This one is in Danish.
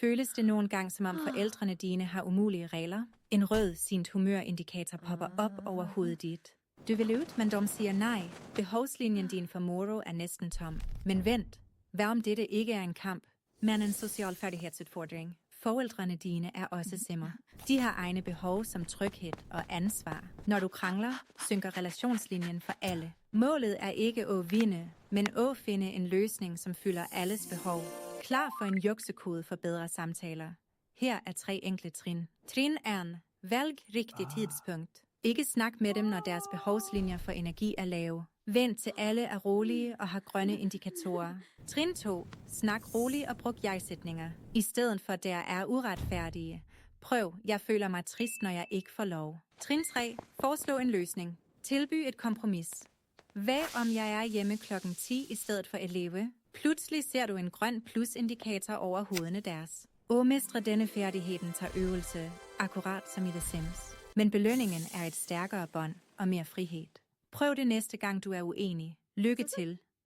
Føles det nogle gange, som om forældrene dine har umulige regler? En rød sint humørindikator popper op over hovedet dit. Du vil ud, men de siger nej. Behovslinjen din for moro er næsten tom. Men vent. Hvad om dette ikke er en kamp, men en social færdighedsudfordring? Forældrene dine er også simmer. De har egne behov som tryghed og ansvar. Når du krangler, synker relationslinjen for alle. Målet er ikke at vinde, men at finde en løsning, som fylder alles behov. Klar for en juksekode for bedre samtaler. Her er 3 enkle trin. Trin 1. Vælg rigtig tidspunkt. Ikke snak med dem, når deres behovslinjer for energi er lave. Vent til alle er rolige og har grønne indikatorer. Trin 2. Snak roligt og brug jeg-sætninger. I stedet for der er uretfærdige. Prøv, jeg føler mig trist, når jeg ikke får lov. Trin 3. Foreslå en løsning. Tilby et kompromis. Hvad om jeg er hjemme klokken 10 i stedet for 11? Pludselig ser du en grøn plus-indikator over hovedene deres. At mestre denne færdigheden tager øvelse, akkurat som i The Sims. Men belønningen er et stærkere bånd og mere frihed. Prøv det næste gang, du er uenig. Lykke til.